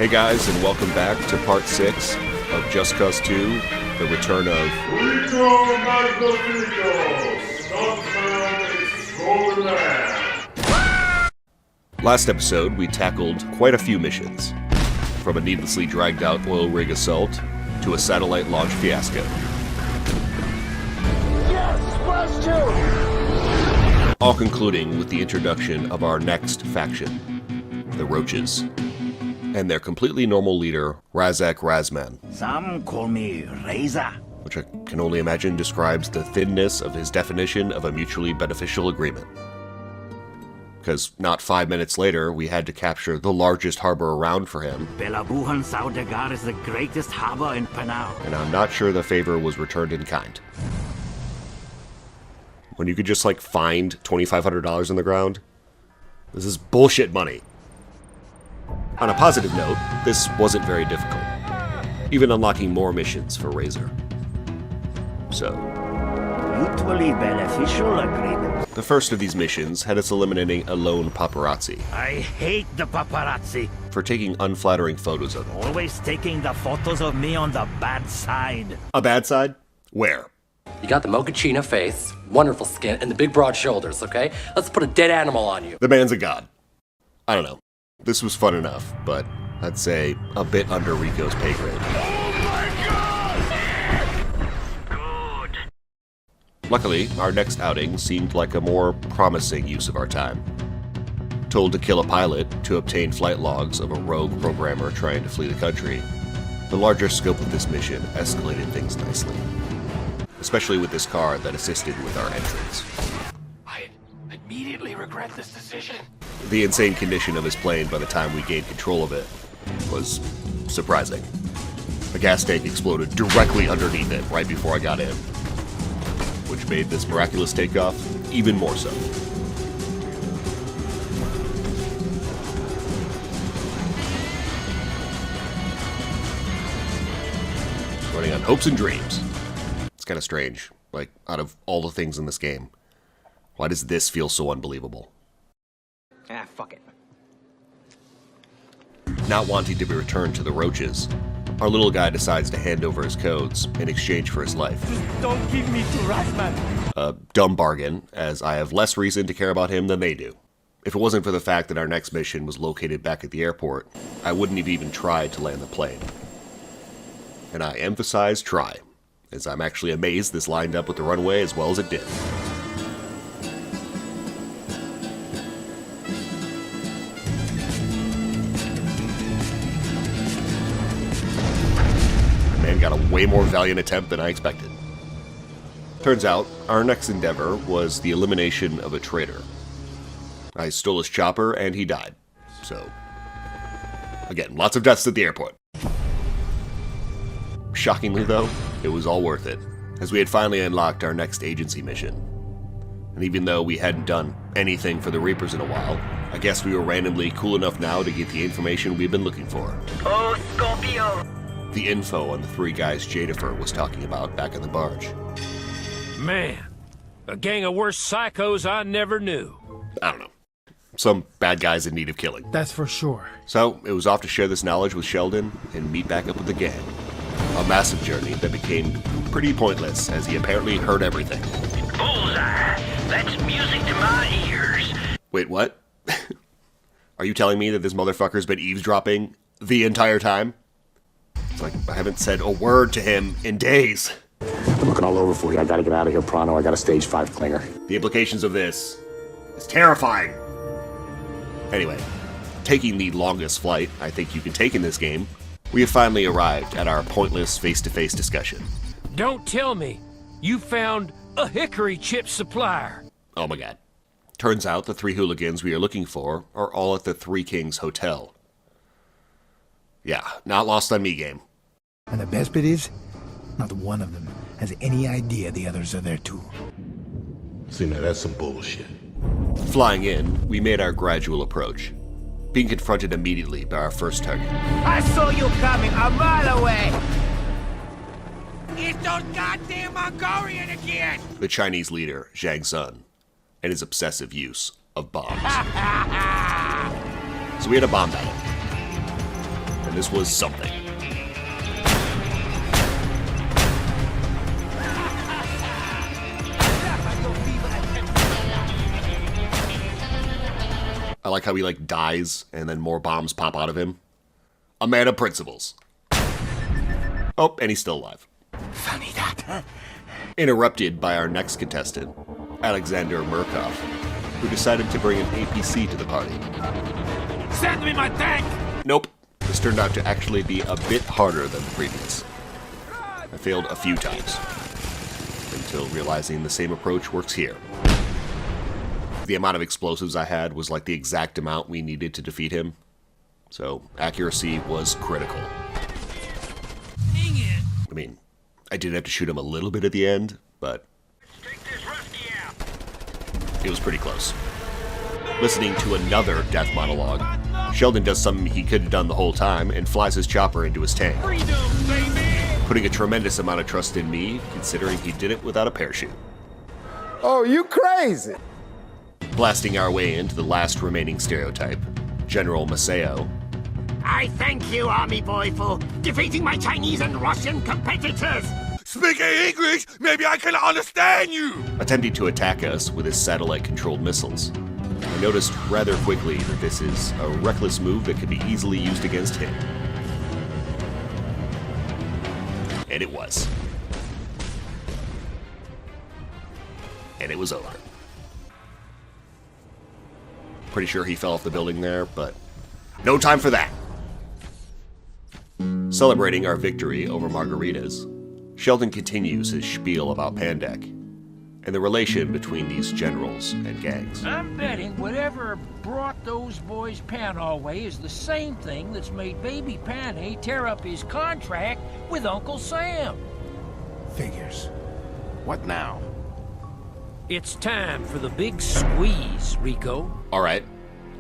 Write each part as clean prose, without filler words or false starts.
Hey guys, and welcome back to part 6 of Just Cause 2, the return of Rico Magnífico, Stuntman, Extraordinaire. Last episode, we tackled quite a few missions, from a needlessly dragged out oil rig assault to a satellite launch fiasco. Yes, question! All concluding with the introduction of our next faction, the Roaches, and their completely normal leader, Razak Razman. Some call me Razor. Which I can only imagine describes the thinness of his definition of a mutually beneficial agreement. Because not 5 minutes later, we had to capture the largest harbor around for him. Belabuhan Saudagar is the greatest harbor in Panau. And I'm not sure the favor was returned in kind. When you could just, find $2,500 in the ground? This is bullshit money. On a positive note, this wasn't very difficult, even unlocking more missions for Razor. So, Mutually beneficial agreement. the first of these missions had us eliminating a lone paparazzi I hate the paparazzi. for taking unflattering photos of him. Always taking the photos of me on the bad side. A bad side? Where? You got the mochaccino face, wonderful skin, and the big broad shoulders, okay? Let's put a dead animal on you. The man's a god. I don't know. This was fun enough, but I'd say a bit under Rico's pay grade. Good. Luckily, our next outing seemed like a more promising use of our time. Told to kill a pilot to obtain flight logs of a rogue programmer trying to flee the country, the larger scope of this mission escalated things nicely. Especially with this car that assisted with our entrance. I immediately regret this decision. The insane condition of his plane by the time we gained control of it was surprising. The gas tank exploded directly underneath it right before I got in, which made this miraculous takeoff even more so. Running on hopes and dreams. It's kind of strange. Out of all the things in this game, why does this feel so unbelievable? Ah, fuck it. Not wanting to be returned to the Roaches, our little guy decides to hand over his codes in exchange for his life. Don't give me to Razman. A dumb bargain, as I have less reason to care about him than they do. If it wasn't for the fact that our next mission was located back at the airport, I wouldn't have even tried to land the plane. And I emphasize try, as I'm actually amazed this lined up with the runway as well as it did. Got a way more valiant attempt than I expected. Turns out, our next endeavor was the elimination of a traitor. I stole his chopper and he died. So, again, lots of deaths at the airport. Shockingly though, it was all worth it, as we had finally unlocked our next agency mission. And even though we hadn't done anything for the Reapers in a while, I guess we were randomly cool enough now to get the information we've been looking for. Oh, Scorpio. The info on the 3 guys Jennifer was talking about back on the barge. Man, a gang of worse psychos I never knew. I don't know. Some bad guys in need of killing. That's for sure. So, it was off to share this knowledge with Sheldon and meet back up with the gang. A massive journey that became pretty pointless, as he apparently heard everything. Bullseye. That's music to my ears. Wait, what? Are you telling me that this motherfucker's been eavesdropping the entire time? It's like I haven't said a word to him in days. I'm looking all over for you. I gotta get out of here pronto. I got a stage 5 clinger. The implications of this is terrifying. Anyway, taking the longest flight I think you can take in this game, we have finally arrived at our pointless face-to-face discussion. Don't tell me you found a hickory chip supplier. Oh my god. Turns out the 3 hooligans we are looking for are all at the 3 Kings Hotel. Yeah, not lost on me, game. And the best bit is, not one of them has any idea the others are there too. See, now that's some bullshit. Flying in, we made our gradual approach, being confronted immediately by our first target. I saw you coming a mile away. It's those goddamn Mongolian again! The Chinese leader, Zhang Sun, and his obsessive use of bombs. So we had a bomb battle. and this was something. I like how he like dies and then more bombs pop out of him. A man of principles. Oh, and he's still alive. Funny that, huh? Interrupted by our next contestant, Alexander Murkoff, who decided to bring an APC to the party. Send me my tank! Nope. This turned out to actually be a bit harder than the previous. I failed a few times, until realizing the same approach works here. The amount of explosives I had was like the exact amount we needed to defeat him, so accuracy was critical. I mean, I did have to shoot him a little bit at the end, but it was pretty close. Listening to another death monologue, Sheldon does something he could have done the whole time and flies his chopper into his tank. Putting a tremendous amount of trust in me, considering he did it without a parachute. Oh, you crazy! Blasting our way into the last remaining stereotype, General Maceo. I thank you, Army Boy, for defeating my Chinese and Russian competitors. Speaking English, maybe I can understand you! Attempting to attack us with his satellite-controlled missiles. I noticed rather quickly that this is a reckless move that could be easily used against him. And it was. And it was over. Pretty sure he fell off the building there, but no time for that. Celebrating our victory over margaritas, Sheldon continues his spiel about Pandek and the relation between these generals and gangs. I'm betting whatever brought those boys Pan our way is the same thing that's made baby Panny tear up his contract with Uncle Sam. Figures. What now? It's time for the big squeeze, Rico. All right,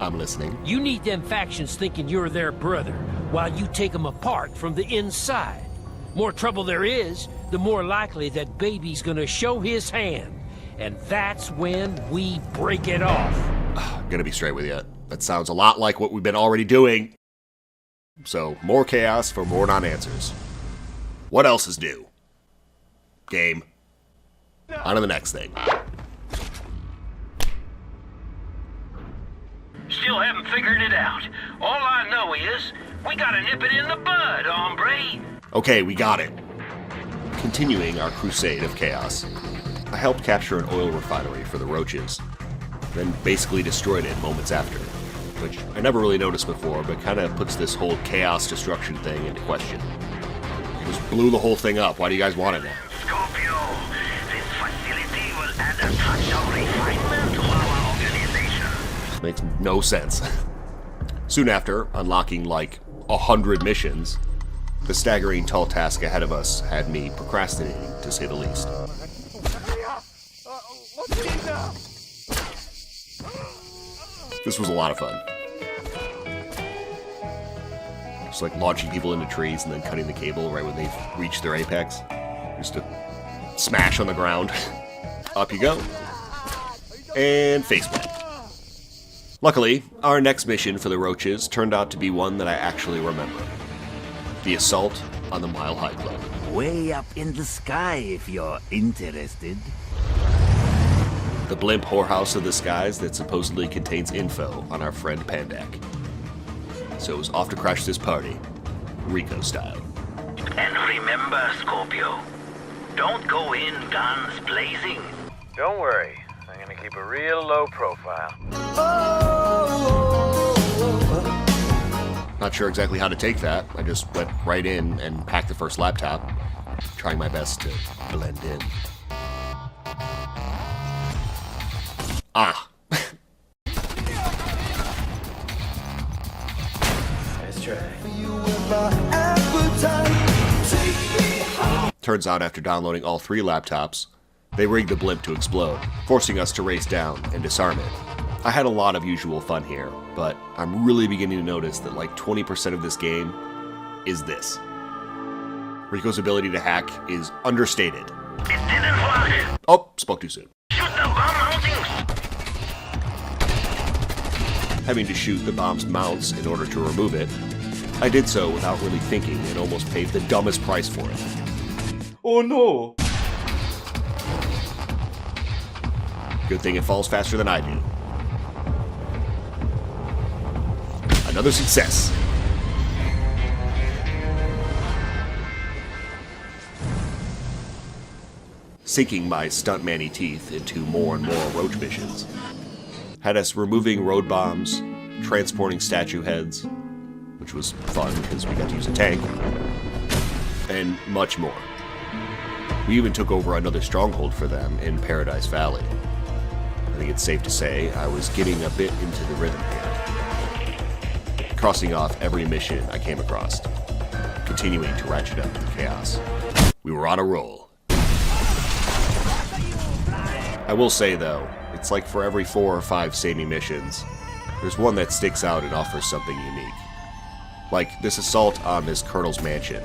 I'm listening. You need them factions thinking you're their brother, while you take them apart from the inside. More trouble there is, the more likely that baby's gonna show his hand. And that's when we break it off. I'm gonna be straight with you. That sounds a lot like what we've been already doing. So, more chaos for more non-answers. What else is new? Game. On to the next thing. Still haven't figured it out. All I know is, we gotta nip it in the bud, hombre. Okay, we got it. Continuing our crusade of chaos, I helped capture an oil refinery for the Roaches, then basically destroyed it moments after, which I never really noticed before, but kind of puts this whole chaos destruction thing into question. Just blew the whole thing up. Why do you guys want it now? Scorpio, this facility will add a touch of refinement to our organization. Makes no sense. Soon after, unlocking like 100 missions, the staggering tall task ahead of us had me procrastinating, to say the least. This was a lot of fun. Just like launching people into trees and then cutting the cable right when they've reached their apex. Just to smash on the ground. Up you go. And face plant. Luckily, our next mission for the Roaches turned out to be one that I actually remember. The assault on the Mile High Club. Way up in the sky, if you're interested. The blimp whorehouse of the skies that supposedly contains info on our friend Pandek. So it was off to crash this party, Rico style. And remember, Scorpio, don't go in guns blazing. Don't worry, I'm gonna keep a real low profile. Not sure exactly how to take that. I just went right in and packed the first laptop, trying my best to blend in. Ah. Nice try. Turns out after downloading all 3 laptops, they rigged the blimp to explode, forcing us to race down and disarm it. I had a lot of usual fun here, but I'm really beginning to notice that like 20% of this game is this. Rico's ability to hack is understated. It didn't work. Oh, spoke too soon. Shoot the bomb mountings. Having to shoot the bomb's mounts in order to remove it, I did so without really thinking and almost paid the dumbest price for it. Oh no! Good thing it falls faster than I do. Another success. Sinking my stuntman-y teeth into more and more roach missions. Had us removing road bombs, transporting statue heads, which was fun because we got to use a tank, and much more. We even took over another stronghold for them in Paradise Valley. I think it's safe to say I was getting a bit into the rhythm here, crossing off every mission I came across, continuing to ratchet up the chaos. We were on a roll. I will say though, it's like for every 4 or 5 samey missions, there's one that sticks out and offers something unique. Like this assault on this colonel's mansion.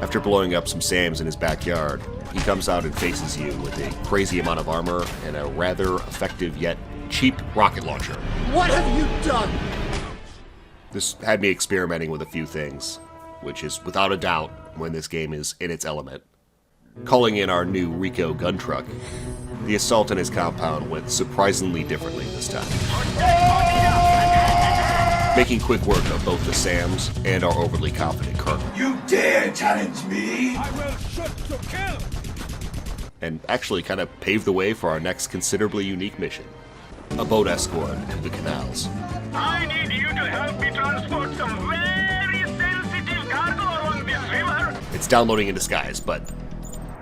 After blowing up some SAMs in his backyard, he comes out and faces you with a crazy amount of armor and a rather effective yet cheap rocket launcher. What have you done? This had me experimenting with a few things, which is without a doubt when this game is in its element. Calling in our new Rico gun truck, the assault on his compound went surprisingly differently this time. Making quick work of both the SAMs and our overly confident colonel. You dare challenge me? I will shoot to kill. And actually kind of paved the way for our next considerably unique mission. A boat escort to the canals. I need you to help me transport some very sensitive cargo along this river. It's downloading in disguise, but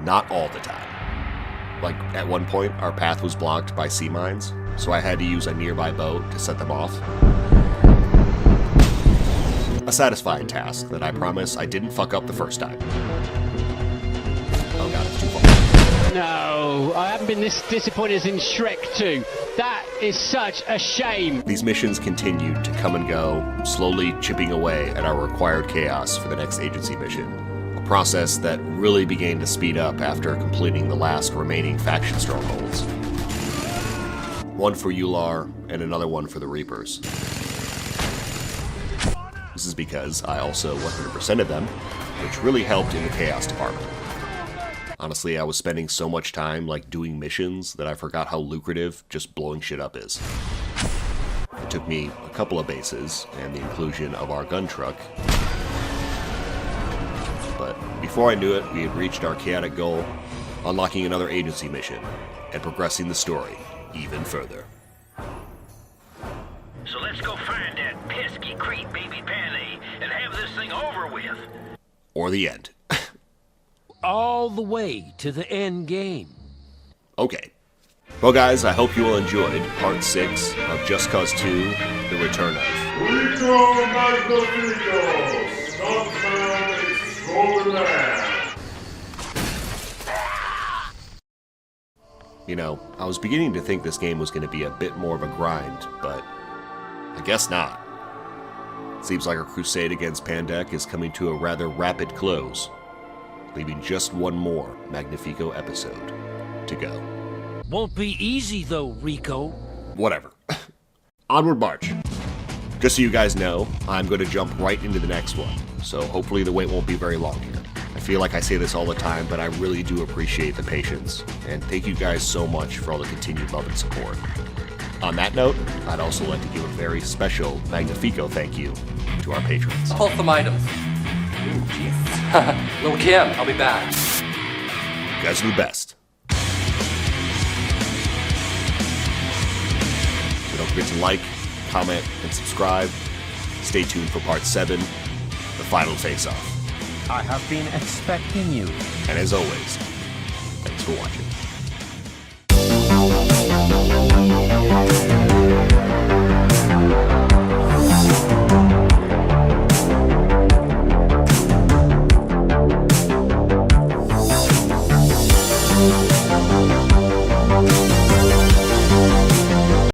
not all the time. Like, at one point, our path was blocked by sea mines, so I had to use a nearby boat to set them off. A satisfying task that I promise I didn't fuck up the first time. Oh god, it's too far. No, I haven't been this disappointed as in Shrek 2. That is such a shame. These missions continued to come and go, slowly chipping away at our required chaos for the next agency mission. A process that really began to speed up after completing the last remaining faction strongholds. One for Ular, and another one for the Reapers. This is because I also 100%ed them, which really helped in the chaos department. Honestly, I was spending so much time doing missions that I forgot how lucrative just blowing shit up is. It took me a couple of bases and the inclusion of our gun truck. But before I knew it, we had reached our chaotic goal, unlocking another agency mission and progressing the story even further. So let's go find that pesky creep baby Panny and have this thing over with. Or the end. All the way to the end game. Okay. Well guys, I hope you all enjoyed part 6 of Just Cause 2, The Return of Rico Magnífico, Stuntman Extraordinaire. You know, I was beginning to think this game was going to be a bit more of a grind, but I guess not. Seems like our crusade against Pandek is coming to a rather rapid close, leaving just one more Magnífico episode to go. Won't be easy though, Rico. Whatever. Onward march. Just so you guys know, I'm going to jump right into the next one, so hopefully the wait won't be very long here. I feel like I say this all the time, but I really do appreciate the patience, and thank you guys so much for all the continued love and support. On that note, I'd also like to give a very special Magnífico thank you to our patrons. Pull some items. Ooh, jeez. Little Kim, I'll be back. You guys are the best. So don't forget to like, comment, and subscribe. Stay tuned for part 7, the final face-off. I have been expecting you. And as always, thanks for watching.